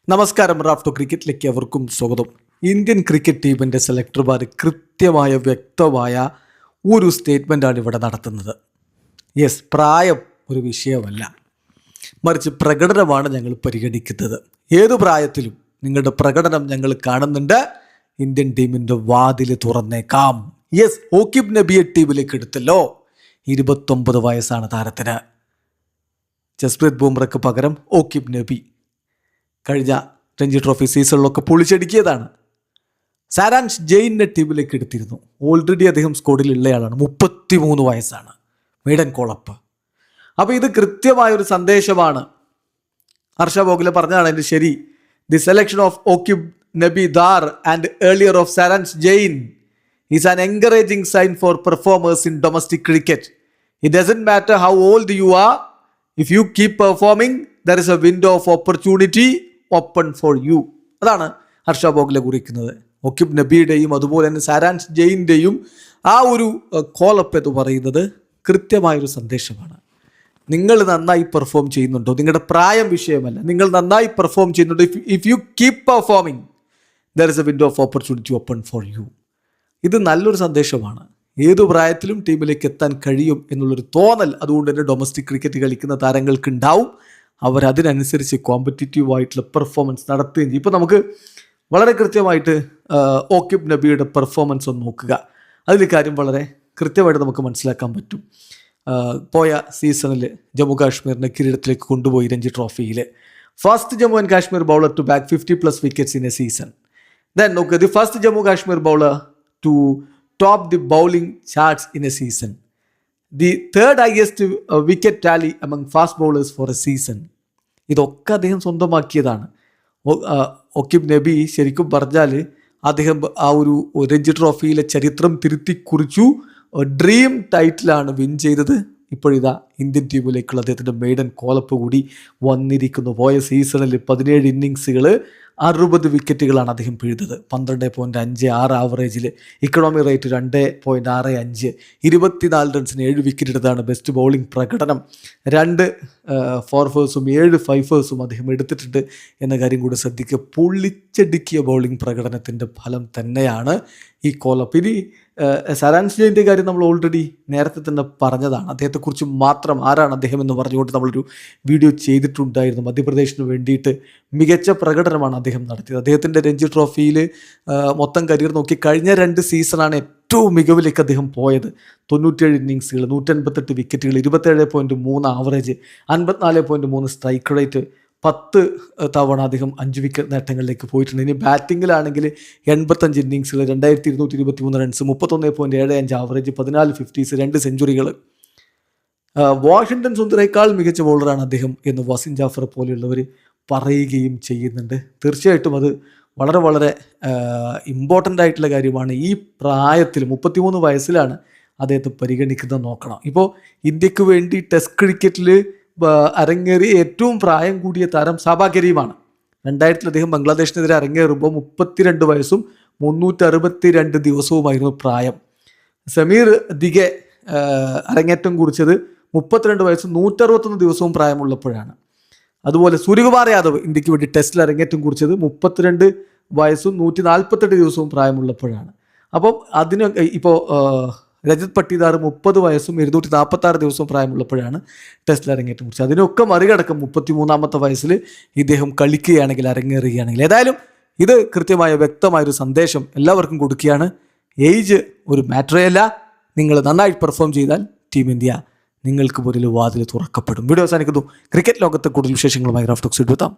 നമസ്കാരം. റാഫ്റ്റോ ക്രിക്കറ്റിലേക്ക് അവർക്കും സ്വാഗതം. ഇന്ത്യൻ ക്രിക്കറ്റ് ടീമിൻ്റെ സെലക്ടർമാർ കൃത്യമായ വ്യക്തമായ ഒരു സ്റ്റേറ്റ്മെൻറ്റാണ് ഇവിടെ നടത്തുന്നത്. യെസ്, പ്രായം ഒരു വിഷയമല്ല, മറിച്ച് പ്രകടനമാണ് ഞങ്ങൾ പരിഗണിക്കുന്നത്. ഏതു പ്രായത്തിലും നിങ്ങളുടെ പ്രകടനം ഞങ്ങൾ കാണുന്നുണ്ട്. ഇന്ത്യൻ ടീമിൻ്റെ വാതിൽ തുറന്നേക്കാം. യെസ്, ഓക്കിബ് നബിയെ ടീമിലേക്ക് എടുത്തല്ലോ. 29 വയസ്സാണ് താരത്തിന്. ജസ്പ്രീത് ബുംറയ്ക്ക് പകരം ഓക്കിബ് നബി കഴിഞ്ഞ രഞ്ജി ട്രോഫി സീസണിലൊക്കെ പൊളിച്ചടുക്കിയതാണ്. സാരാൻഷ് ജെയിനെ ടീമിലേക്ക് എടുത്തിരുന്നു. ഓൾറെഡി അദ്ദേഹം സ്ക്വാഡിലുള്ളയാളാണ്. 33 വയസ്സാണ്. Maiden call-up. അപ്പോൾ ഇത് കൃത്യമായൊരു സന്ദേശമാണ്. ഹർഷ ബോഗ്ലെ പറഞ്ഞതാണ് എൻ്റെ ശരി. The selection of Auqib Nabi Dar and earlier of Saransh Jain is an encouraging sign for performers in domestic cricket. It doesn't matter how old you are. If you keep performing there is a window of opportunity open for you. അതാണ് ഹർഷ ബോഗ്ലെ കുറിക്കുന്നത്. ഒക്കിബ് നബിയുടെയും അതുപോലെ തന്നെ സാരാൻഷ് ജെയിൻ്റെയും ആ ഒരു call-up എന്ന് പറയുന്നത് കൃത്യമായൊരു സന്ദേശമാണ്. നിങ്ങൾ നന്നായി പെർഫോം ചെയ്യുന്നുണ്ടോ? നിങ്ങളുടെ പ്രായം വിഷയമല്ല. നിങ്ങൾ നന്നായി പെർഫോം ചെയ്യുന്നുണ്ടോ? If you keep performing there is a window of opportunity open for U. ഇത് നല്ലൊരു സന്ദേശമാണ്. ഏതു പ്രായത്തിലും ടീമിലേക്ക് എത്താൻ കഴിയും എന്നുള്ളൊരു തോന്നൽ അതുകൊണ്ട് തന്നെ ഡൊമസ്റ്റിക് ക്രിക്കറ്റ് കളിക്കുന്ന താരങ്ങൾക്ക് ഉണ്ടാവും. അവരതിനനുസരിച്ച് കോമ്പറ്റീറ്റീവായിട്ടുള്ള പെർഫോമൻസ് നടത്തുകയും ചെയ്യും. ഇപ്പോൾ നമുക്ക് വളരെ കൃത്യമായിട്ട് ഓക്കിബ് നബിയുടെ പെർഫോമൻസ് ഒന്ന് നോക്കുക. അതിൽ കാര്യം വളരെ കൃത്യമായിട്ട് നമുക്ക് മനസ്സിലാക്കാൻ പറ്റും. പോയ സീസണിൽ ജമ്മു കാശ്മീരിനെ കിരീടത്തിലേക്ക് കൊണ്ടുപോയി രഞ്ജി ട്രോഫിയിൽ. First Jammu and Kashmir bowler to bag 50+ wickets in a season. Then നോക്കുക, the first Jammu Kashmir bowler to top the bowling charts in a season. The third highest wicket tally among fast bowlers for a season. ഇതൊക്കെ അദ്ദേഹം സ്വന്തമാക്കിയതാണ്. ഒക്കിബ് നബി ശരിക്കും പറഞ്ഞാൽ അദ്ദേഹം ആ ഒരു രഞ്ജി ട്രോഫിയിലെ ചരിത്രം തിരുത്തി കുറിച്ചു. ഡ്രീം ടൈറ്റിലാണ് വിൻ ചെയ്തത്. ഇപ്പോഴിതാ ഇന്ത്യൻ ടീമിലേക്കുള്ള അദ്ദേഹത്തിൻ്റെ മെയ്ഡൻ കോളപ്പ് കൂടി വന്നിരിക്കുന്നു. പോയ സീസണിൽ 17 ഇന്നിങ്സുകൾ 60 വിക്കറ്റുകളാണ് അദ്ദേഹം പിഴുതത്. 12.56 ആവറേജിൽ. Economy rate 2.65. 24 റൺസിന് 7 വിക്കറ്റ് എടുത്താണ് ബെസ്റ്റ് ബൗളിംഗ് പ്രകടനം. 2 ഫോർഫേഴ്സും 7 ഫൈഫേഴ്സും അദ്ദേഹം എടുത്തിട്ടുണ്ട് എന്ന കാര്യം കൂടി ശ്രദ്ധിക്കുക. പൊള്ളിച്ചടുക്കിയ ബൗളിംഗ് പ്രകടനത്തിൻ്റെ ഫലം തന്നെയാണ് ഈ കോളപ്പ്. ഇനി സാരാൻഷ് ജെയിൻ്റെ കാര്യം നമ്മൾ ഓൾറെഡി നേരത്തെ തന്നെ പറഞ്ഞതാണ്. അദ്ദേഹത്തെക്കുറിച്ച് മാത്രം ആരാണ് അദ്ദേഹം എന്ന് പറഞ്ഞുകൊണ്ട് നമ്മളൊരു വീഡിയോ ചെയ്തിട്ടുണ്ടായിരുന്നു. മധ്യപ്രദേശിന് വേണ്ടിയിട്ട് മികച്ച പ്രകടനമാണ് അദ്ദേഹം നടത്തിയത്. അദ്ദേഹത്തിൻ്റെ രഞ്ജി ട്രോഫിയിൽ മൊത്തം കരിയർ നോക്കി കഴിഞ്ഞ 2 സീസണാണ് ഏറ്റവും മികവിലേക്ക് അദ്ദേഹം പോയത്. 97 ഇന്നിങ്സുകൾ, 188 വിക്കറ്റുകൾ, 27.3 ആവറേജ്, 54.3 സ്ട്രൈക്ക് റേറ്റ്. 10 തവണ അദ്ദേഹം 5 വിക്കറ്റ് നേട്ടങ്ങളിലേക്ക് പോയിട്ടുണ്ട്. ഇനി ബാറ്റിങ്ങിലാണെങ്കിൽ 85 ഇന്നിങ്സുകൾ, 2223 റൺസ്, 31.75 ആവറേജ്, 14 50s, 2 സെഞ്ചുറികൾ. വാഷിങ്ടൺ സുന്ദറേക്കാൾ മികച്ച ബൗളറാണ് അദ്ദേഹം എന്ന് വസിം ജാഫർ പോലെയുള്ളവർ പറയുകയും ചെയ്യുന്നുണ്ട്. തീർച്ചയായിട്ടും അത് വളരെ വളരെ ഇമ്പോർട്ടൻ്റ് ആയിട്ടുള്ള കാര്യമാണ്. ഈ പ്രായത്തിൽ 33 വയസ്സിലാണ് അദ്ദേഹത്തെ പരിഗണിക്കുന്നത് നോക്കണം. ഇപ്പോൾ ഇന്ത്യക്ക് വേണ്ടി ടെസ്റ്റ് ക്രിക്കറ്റിൽ അരങ്ങേറിയ ഏറ്റവും പ്രായം കൂടിയ താരം സാബാ കരീമാണ്. 2000 അദ്ദേഹം ബംഗ്ലാദേശിനെതിരെ അരങ്ങേറുമ്പോൾ 32 വയസ്സും 362 ദിവസവുമായിരുന്നു പ്രായം. സമീർ ദിഗെ അരങ്ങേറ്റം കുറിച്ചത് 32 വയസ്സും 161 ദിവസവും പ്രായമുള്ളപ്പോഴാണ്. അതുപോലെ സൂര്യകുമാർ യാദവ് ഇന്ത്യക്ക് വേണ്ടി ടെസ്റ്റിൽ അരങ്ങേറ്റം കുറിച്ചത് 32 വയസ്സും 148 ദിവസവും പ്രായമുള്ളപ്പോഴാണ്. അപ്പം ഇപ്പോൾ രജത് പട്ടിദാർ 30 വയസ്സും 246 ദിവസവും പ്രായമുള്ളപ്പോഴാണ് ടെസ്റ്റിൽ അരങ്ങേറ്റം കുറിച്ചത്. അതിനൊക്കെ മറികടക്കം 33-ാമത്തെ വയസ്സിൽ ഇദ്ദേഹം കളിക്കുകയാണെങ്കിൽ, അരങ്ങേറുകയാണെങ്കിൽ. ഏതായാലും ഇത് കൃത്യമായ വ്യക്തമായൊരു സന്ദേശം എല്ലാവർക്കും കൊടുക്കുകയാണ്. ഏജ് ഒരു മാറ്ററേ അല്ല. നിങ്ങൾ നന്നായി പെർഫോം ചെയ്താൽ ടീം ഇന്ത്യ നിങ്ങൾക്ക് മുന്നിൽ വാതിൽ തുറക്കപ്പെടും. വീഡിയോ അവസാനിക്കുന്നു. ക്രിക്കറ്റ് ലോകത്തെ കൂടുതൽ വിശേഷങ്ങളുമായി റാഫ്റ്റോക്സ് എടുത്താം.